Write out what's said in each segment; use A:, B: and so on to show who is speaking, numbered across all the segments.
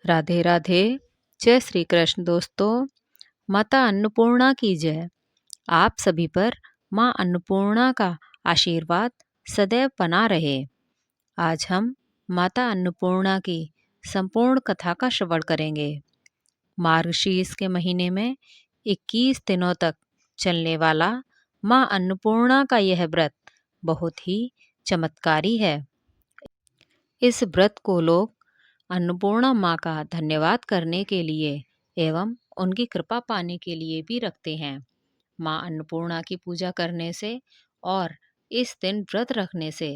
A: राधे राधे। जय श्री कृष्ण दोस्तों। माता अन्नपूर्णा की जय। आप सभी पर माँ अन्नपूर्णा का आशीर्वाद सदैव बना रहे। आज हम माता अन्नपूर्णा की संपूर्ण कथा का श्रवण करेंगे। मार्गशीर्ष के महीने में 21 दिनों तक चलने वाला माँ अन्नपूर्णा का यह व्रत बहुत ही चमत्कारी है। इस व्रत को लोग अन्नपूर्णा माँ का धन्यवाद करने के लिए एवं उनकी कृपा पाने के लिए भी रखते हैं। माँ अन्नपूर्णा की पूजा करने से और इस दिन व्रत रखने से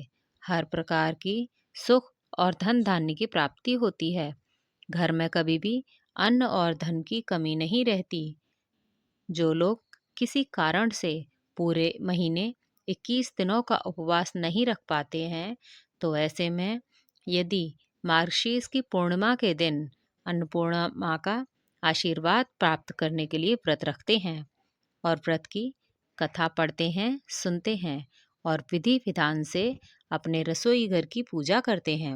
A: हर प्रकार की सुख और धन धान्य की प्राप्ति होती है। घर में कभी भी अन्न और धन की कमी नहीं रहती। जो लोग किसी कारण से पूरे महीने 21 दिनों का उपवास नहीं रख पाते हैं, तो ऐसे में यदि मार्गशीर्ष की पूर्णिमा के दिन अन्नपूर्णा माँ का आशीर्वाद प्राप्त करने के लिए व्रत रखते हैं और व्रत की कथा पढ़ते हैं, सुनते हैं और विधि विधान से अपने रसोई घर की पूजा करते हैं,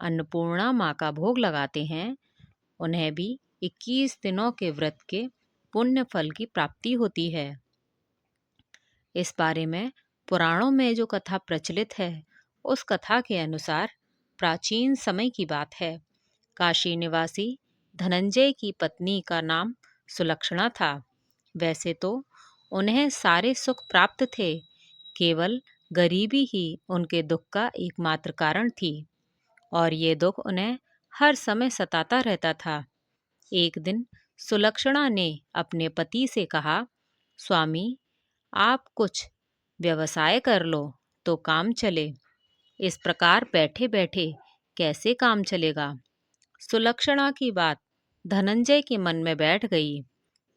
A: अन्नपूर्णा माँ का भोग लगाते हैं, उन्हें भी 21 दिनों के व्रत के पुण्य फल की प्राप्ति होती है। इस बारे में पुराणों में जो कथा प्रचलित है, उस कथा के अनुसार प्राचीन समय की बात है। काशी निवासी धनंजय की पत्नी का नाम सुलक्षणा था। वैसे तो उन्हें सारे सुख प्राप्त थे, केवल गरीबी ही उनके दुख का एकमात्र कारण थी और ये दुख उन्हें हर समय सताता रहता था। एक दिन सुलक्षणा ने अपने पति से कहा, स्वामी, आप कुछ व्यवसाय कर लो तो काम चले। इस प्रकार बैठे बैठे कैसे काम चलेगा। सुलक्षणा की बात धनंजय के मन में बैठ गई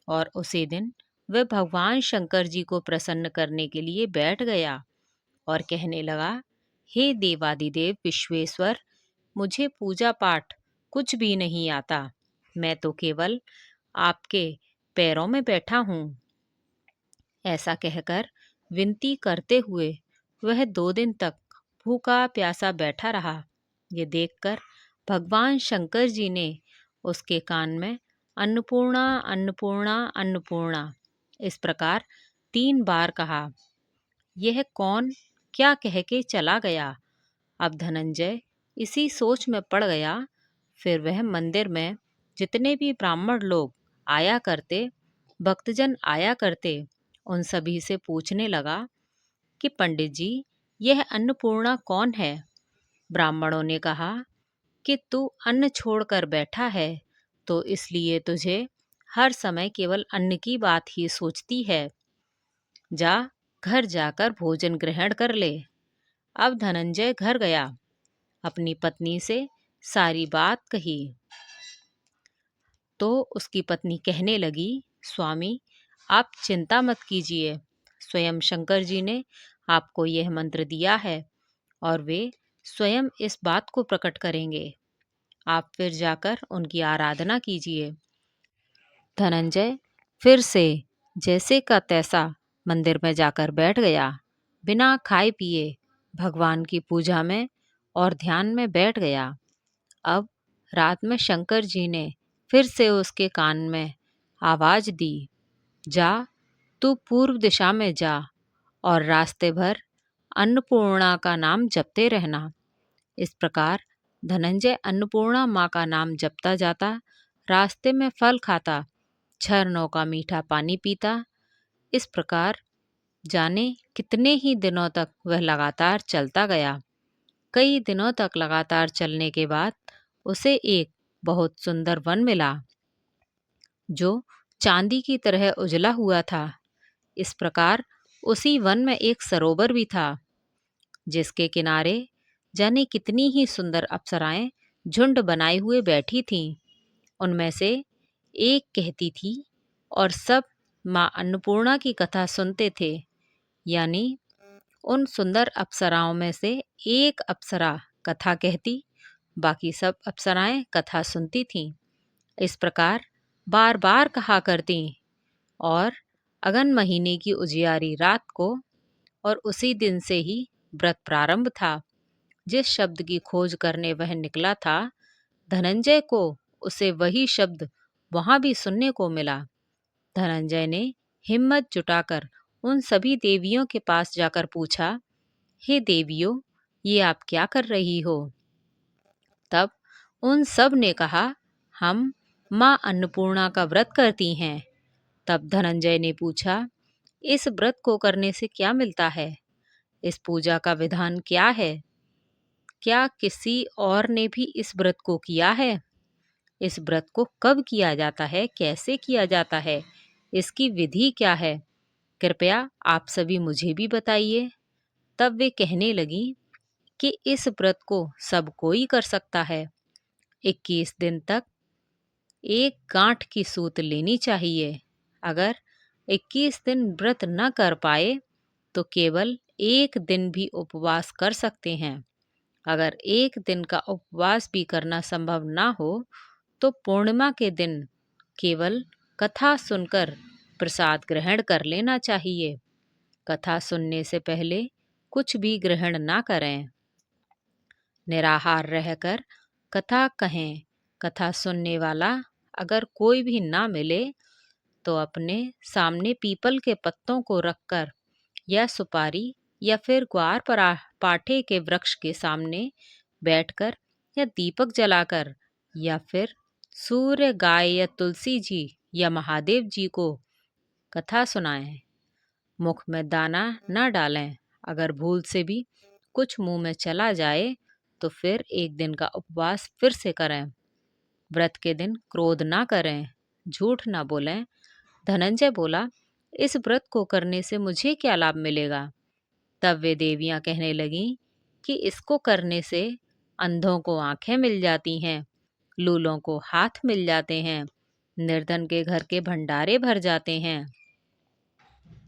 A: और उसी दिन वह भगवान शंकर जी को प्रसन्न करने के लिए बैठ गया और कहने लगा, हे देवादिदेव विश्वेश्वर, मुझे पूजा पाठ कुछ भी नहीं आता। मैं तो केवल आपके पैरों में बैठा हूँ। ऐसा कहकर विनती करते हुए वह 2 दिन तक भूखा प्यासा बैठा रहा। ये देखकर भगवान शंकर जी ने उसके कान में अन्नपूर्णा अन्नपूर्णा अन्नपूर्णा इस प्रकार 3 बार कहा। यह कौन क्या कह के चला गया। अब धनंजय इसी सोच में पड़ गया। फिर वह मंदिर में जितने भी ब्राह्मण लोग आया करते, भक्तजन आया करते, उन सभी से पूछने लगा कि पंडित जी, यह अन्नपूर्णा कौन है। ब्राह्मणों ने कहा कि तू अन्न छोड़कर बैठा है, तो इसलिए तुझे हर समय केवल अन्न की बात ही सोचती है। जा, घर जाकर भोजन ग्रहण कर ले। अब धनंजय घर गया, अपनी पत्नी से सारी बात कही तो उसकी पत्नी कहने लगी, स्वामी, आप चिंता मत कीजिए। स्वयं शंकर जी ने आपको यह मंत्र दिया है और वे स्वयं इस बात को प्रकट करेंगे। आप फिर जाकर उनकी आराधना कीजिए। धनंजय फिर से जैसे का तैसा मंदिर में जाकर बैठ गया। बिना खाए पिए भगवान की पूजा में और ध्यान में बैठ गया। अब रात में शंकर जी ने फिर से उसके कान में आवाज दी, जा, तू पूर्व दिशा में जा और रास्ते भर अन्नपूर्णा का नाम जपते रहना। इस प्रकार धनंजय अन्नपूर्णा माँ का नाम जपता जाता, रास्ते में फल खाता, झरनों का मीठा पानी पीता। इस प्रकार जाने कितने ही दिनों तक वह लगातार चलता गया। कई दिनों तक लगातार चलने के बाद उसे एक बहुत सुंदर वन मिला, जो चांदी की तरह उजला हुआ था। इस प्रकार उसी वन में एक सरोवर भी था, जिसके किनारे जाने कितनी ही सुंदर अप्सराएं झुंड बनाए हुए बैठी थीं। उनमें से एक कहती थी और सब माँ अन्नपूर्णा की कथा सुनते थे। यानी उन सुंदर अप्सराओं में से एक अप्सरा कथा कहती, बाकी सब अप्सराएं कथा सुनती थीं। इस प्रकार बार बार कहा करती और अगन महीने की उजियारी रात को और उसी दिन से ही व्रत प्रारंभ था। जिस शब्द की खोज करने वह निकला था, धनंजय को उसे वही शब्द वहां भी सुनने को मिला। धनंजय ने हिम्मत जुटाकर उन सभी देवियों के पास जाकर पूछा, हे देवियों, ये आप क्या कर रही हो? तब उन सब ने कहा, हम माँ अन्नपूर्णा का व्रत करती हैं। तब धनंजय ने पूछा, इस व्रत को करने से क्या मिलता है? इस पूजा का विधान क्या है? क्या किसी और ने भी इस व्रत को किया है? इस व्रत को कब किया जाता है? कैसे किया जाता है? इसकी विधि क्या है? कृपया आप सभी मुझे भी बताइए। तब वे कहने लगी कि इस व्रत को सब कोई कर सकता है। 21 दिन तक एक गांठ की सूत लेनी चाहिए। अगर 21 दिन व्रत न कर पाए तो केवल एक दिन भी उपवास कर सकते हैं। अगर एक दिन का उपवास भी करना संभव ना हो तो पूर्णिमा के दिन केवल कथा सुनकर प्रसाद ग्रहण कर लेना चाहिए। कथा सुनने से पहले कुछ भी ग्रहण ना करें। निराहार रहकर कथा कहें। कथा सुनने वाला अगर कोई भी ना मिले तो अपने सामने पीपल के पत्तों को रखकर या सुपारी या फिर ग्वार पाठे के वृक्ष के सामने बैठकर या दीपक जलाकर या फिर सूर्य, गाय या तुलसी जी या महादेव जी को कथा सुनाएं। मुख में दाना न डालें। अगर भूल से भी कुछ मुंह में चला जाए तो फिर एक दिन का उपवास फिर से करें। व्रत के दिन क्रोध ना करें, झूठ ना बोलें। धनंजय बोला, इस व्रत को करने से मुझे क्या लाभ मिलेगा? तब वे देवियां कहने लगीं कि इसको करने से अंधों को आंखें मिल जाती हैं, लूलों को हाथ मिल जाते हैं, निर्धन के घर के भंडारे भर जाते हैं,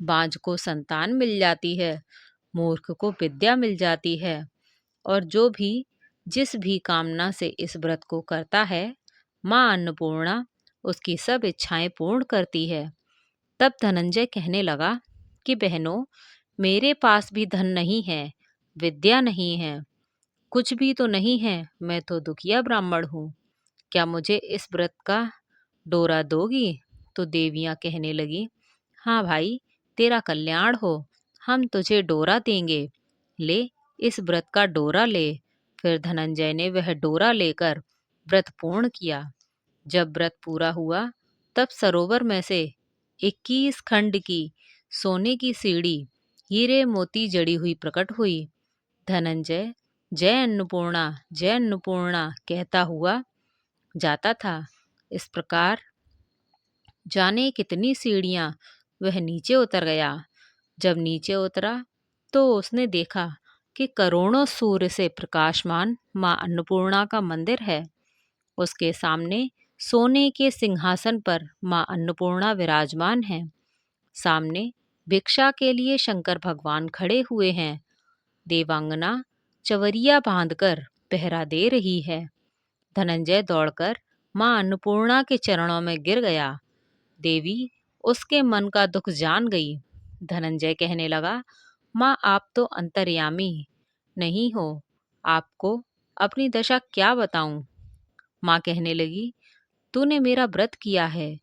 A: बांझ को संतान मिल जाती है, मूर्ख को विद्या मिल जाती है, और जो भी जिस भी कामना से इस व्रत को करता है, माँ अन्नपूर्णा उसकी सब इच्छाएं पूर्ण करती है। तब धनंजय कहने लगा कि बहनों, मेरे पास भी धन नहीं है, विद्या नहीं है, कुछ भी तो नहीं है। मैं तो दुखिया ब्राह्मण हूँ। क्या मुझे इस व्रत का डोरा दोगी? तो देवियां कहने लगी, हाँ भाई, तेरा कल्याण हो, हम तुझे डोरा देंगे। ले, इस व्रत का डोरा ले। फिर धनंजय ने वह डोरा लेकर व्रत पूर्ण किया। जब व्रत पूरा हुआ तब सरोवर में से 21 खंड की सोने की सीढ़ी हीरे मोती जड़ी हुई प्रकट हुई। धनंजय जय अन्नपूर्णा कहता हुआ जाता था। इस प्रकार जाने कितनी सीढ़ियां वह नीचे उतर गया। जब नीचे उतरा तो उसने देखा कि करोड़ों सूर्य से प्रकाशमान माँ अन्नपूर्णा का मंदिर है। उसके सामने सोने के सिंहासन पर माँ अन्नपूर्णा विराजमान हैं। सामने भिक्षा के लिए शंकर भगवान खड़े हुए हैं। देवांगना चवरिया बांधकर पहरा दे रही है। धनंजय दौड़कर माँ अन्नपूर्णा के चरणों में गिर गया। देवी उसके मन का दुख जान गई। धनंजय कहने लगा, माँ, आप तो अंतर्यामी नहीं हो, आपको अपनी दशा क्या बताऊं? माँ कहने लगी, तूने मेरा व्रत किया है,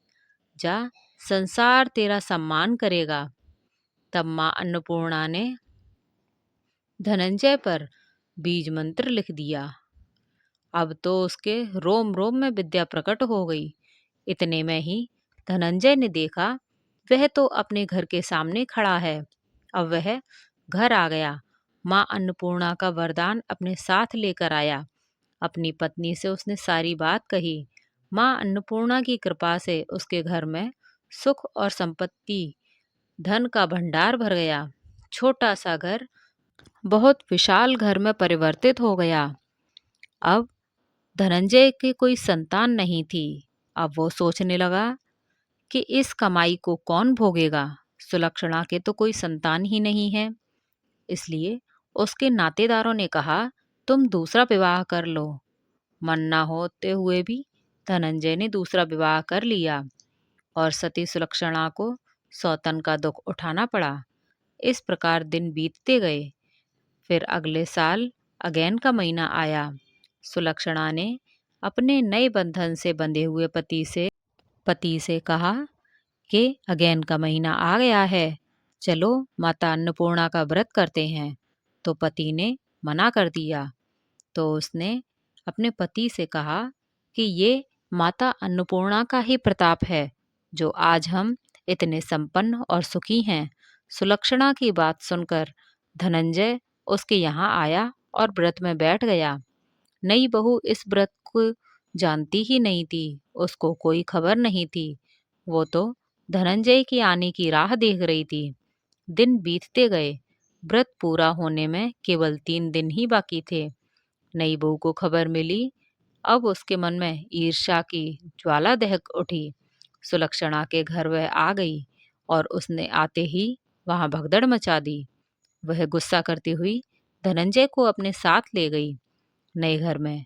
A: जा, संसार तेरा सम्मान करेगा। तब माँ अन्नपूर्णा ने धनंजय पर बीज मंत्र लिख दिया। अब तो उसके रोम रोम में विद्या प्रकट हो गई। इतने में ही धनंजय ने देखा, वह तो अपने घर के सामने खड़ा है। अब वह घर आ गया। माँ अन्नपूर्णा का वरदान अपने साथ लेकर आया। अपनी पत्नी से उसने सारी बात कही। माँ अन्नपूर्णा की कृपा से उसके घर में सुख और संपत्ति, धन का भंडार भर गया। छोटा सा घर बहुत विशाल घर में परिवर्तित हो गया। अब धनंजय की कोई संतान नहीं थी। अब वो सोचने लगा कि इस कमाई को कौन भोगेगा। सुलक्षणा के तो कोई संतान ही नहीं है। इसलिए उसके नातेदारों ने कहा, तुम दूसरा विवाह कर लो। मन ना होते हुए भी धनंजय ने दूसरा विवाह कर लिया और सती सुलक्षणा को सौतन का दुख उठाना पड़ा। इस प्रकार दिन बीतते गए। फिर अगले साल अगैन का महीना आया। सुलक्षणा ने अपने नए बंधन से बंधे हुए पति से कहा कि अगेन का महीना आ गया है, चलो माता अन्नपूर्णा का व्रत करते हैं। तो पति ने मना कर दिया। तो उसने अपने पति से कहा कि ये माता अन्नपूर्णा का ही प्रताप है जो आज हम इतने संपन्न और सुखी हैं। सुलक्षणा की बात सुनकर धनंजय उसके यहाँ आया और व्रत में बैठ गया। नई बहू इस व्रत को जानती ही नहीं थी, उसको कोई खबर नहीं थी। वो तो धनंजय के आने की राह देख रही थी। दिन बीतते गए। व्रत पूरा होने में केवल 3 दिन ही बाकी थे। नई बहू को खबर मिली। अब उसके मन में ईर्ष्या की ज्वाला दहक उठी। सुलक्षणा के घर वह आ गई और उसने आते ही वहां भगदड़ मचा दी। वह गुस्सा करती हुई धनंजय को अपने साथ ले गई। नए घर में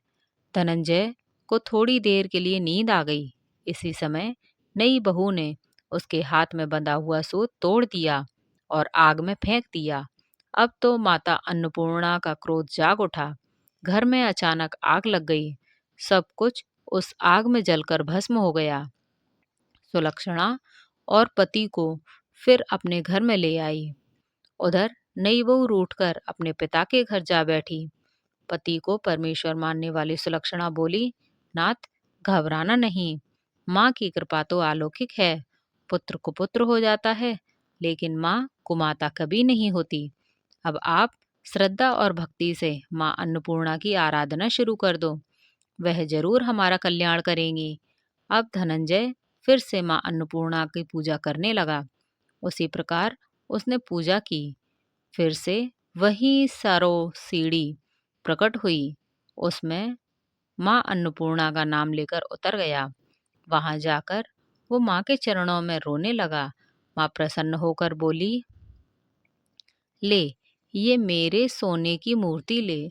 A: धनंजय को थोड़ी देर के लिए नींद आ गई। इसी समय नई बहू ने उसके हाथ में बंधा हुआ सूत तोड़ दिया और आग में फेंक दिया। अब तो माता अन्नपूर्णा का क्रोध जाग उठा। घर में अचानक आग लग गई। सब कुछ उस आग में जलकर भस्म हो गया। सुलक्षणा और पति को फिर अपने घर में ले आई। उधर नई बहू रूठकर अपने पिता के घर जा बैठी। पति को परमेश्वर मानने वाली सुलक्षणा बोली, नाथ, घबराना नहीं। माँ की कृपा तो अलौकिक है। पुत्र कुपुत्र हो जाता है, लेकिन माँ कुमाता कभी नहीं होती। अब आप श्रद्धा और भक्ति से माँ अन्नपूर्णा की आराधना शुरू कर दो, वह जरूर हमारा कल्याण करेंगी। अब धनंजय फिर से माँ अन्नपूर्णा की पूजा करने लगा। उसी प्रकार उसने पूजा की। फिर से वही सारो सीढ़ी प्रकट हुई। उसमें माँ अन्नपूर्णा का नाम लेकर उतर गया। वहां जाकर वो माँ के चरणों में रोने लगा। माँ प्रसन्न होकर बोली, ले, ये मेरे सोने की मूर्ति ले,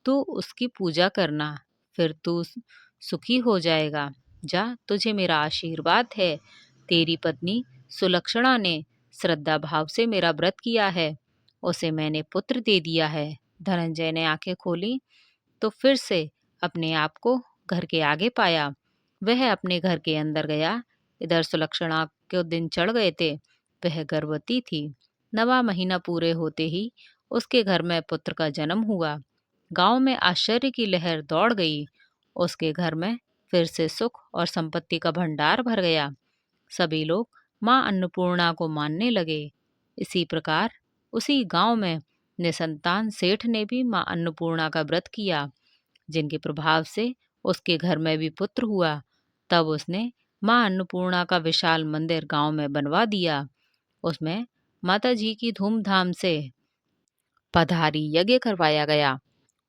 A: तू उसकी पूजा करना, फिर तू सुखी हो जाएगा। जा, तुझे मेरा आशीर्वाद है। तेरी पत्नी सुलक्षणा ने श्रद्धा भाव से मेरा व्रत किया है, उसे मैंने पुत्र दे दिया है। धनंजय ने आंखें खोली तो फिर से अपने आप को घर के आगे पाया। वह अपने घर के अंदर गया। इधर सुलक्षणा के दिन चढ़ गए थे। वह गर्भवती थी। 9वां महीना पूरे होते ही उसके घर में पुत्र का जन्म हुआ। गांव में आश्चर्य की लहर दौड़ गई। उसके घर में फिर से सुख और संपत्ति का भंडार भर गया। सभी लोग माँ अन्नपूर्णा को मानने लगे। इसी प्रकार उसी गांव में निसंतान सेठ ने भी माँ अन्नपूर्णा का व्रत किया, जिनके प्रभाव से उसके घर में भी पुत्र हुआ। तब उसने माँ अन्नपूर्णा का विशाल मंदिर गांव में बनवा दिया। उसमें माता जी की धूमधाम से पधारी यज्ञ करवाया गया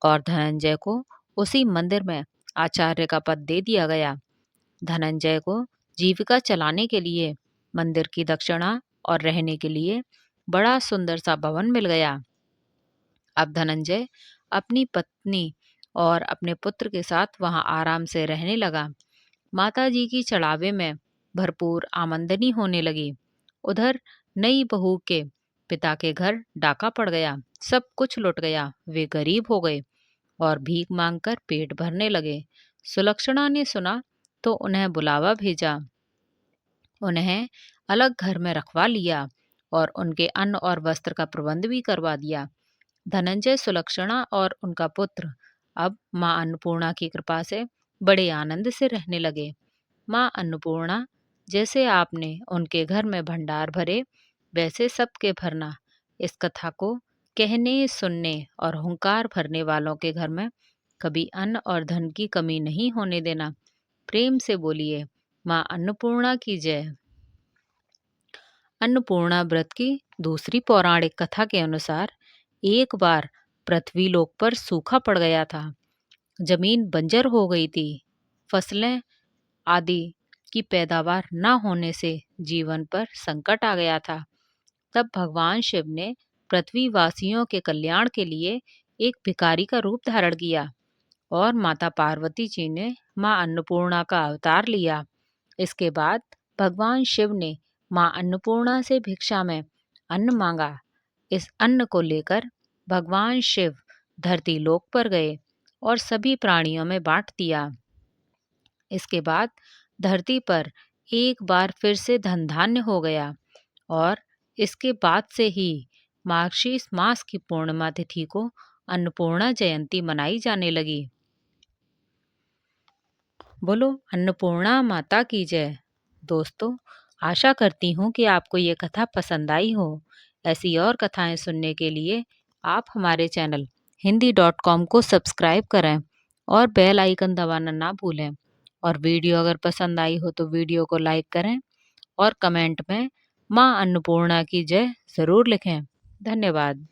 A: और धनंजय को उसी मंदिर में आचार्य का पद दे दिया गया। धनंजय को जीविका चलाने के लिए मंदिर की दक्षिणा और रहने के लिए बड़ा सुंदर सा भवन मिल गया। अब धनंजय अपनी पत्नी और अपने पुत्र के साथ वहां आराम से रहने लगा। माता जी की चढ़ावे में भरपूर आमदनी होने लगी। उधर नई बहू के पिता के घर डाका पड़ गया। सब कुछ लुट गया। वे गरीब हो गए और भीख मांगकर पेट भरने लगे। सुलक्षणा ने सुना तो उन्हें बुलावा भेजा। उन्हें अलग घर में रखवा लिया और उनके अन्न और वस्त्र का प्रबंध भी करवा दिया। धनंजय, सुलक्षणा और उनका पुत्र अब माँ अन्नपूर्णा की कृपा से बड़े आनंद से रहने लगे। माँ अन्नपूर्णा, जैसे आपने उनके घर में भंडार भरे, वैसे सबके भरना। इस कथा को कहने, सुनने और हुंकार भरने वालों के घर में कभी अन्न और धन की कमी नहीं होने देना। प्रेम से बोलिए, माँ अन्नपूर्णा की जय। अन्नपूर्णा व्रत की दूसरी पौराणिक कथा के अनुसार एक बार पृथ्वी लोक पर सूखा पड़ गया था। जमीन बंजर हो गई थी। फसलें आदि की पैदावार न होने से जीवन पर संकट आ गया था। तब भगवान शिव ने पृथ्वी वासियों के कल्याण के लिए एक भिखारी का रूप धारण किया और माता पार्वती जी ने माँ अन्नपूर्णा का अवतार लिया। इसके बाद भगवान शिव ने माँ अन्नपूर्णा से भिक्षा में अन्न मांगा। इस अन्न को लेकर भगवान शिव धरती लोक पर गए और सभी प्राणियों में बांट दिया। इसके बाद धरती पर एक बार फिर से धन धान्य हो गया और इसके बाद से ही मार्गशीर्ष मास की पूर्णिमा तिथि को अन्नपूर्णा जयंती मनाई जाने लगी। बोलो अन्नपूर्णा माता की जय। दोस्तों, आशा करती हूँ कि आपको ये कथा पसंद आई हो। ऐसी और कथाएं सुनने के लिए आप हमारे चैनल hindi.com को सब्सक्राइब करें और बेल आइकन दबाना ना भूलें। और वीडियो अगर पसंद आई हो तो वीडियो को लाइक करें और कमेंट में माँ अन्नपूर्णा की जय ज़रूर लिखें। धन्यवाद।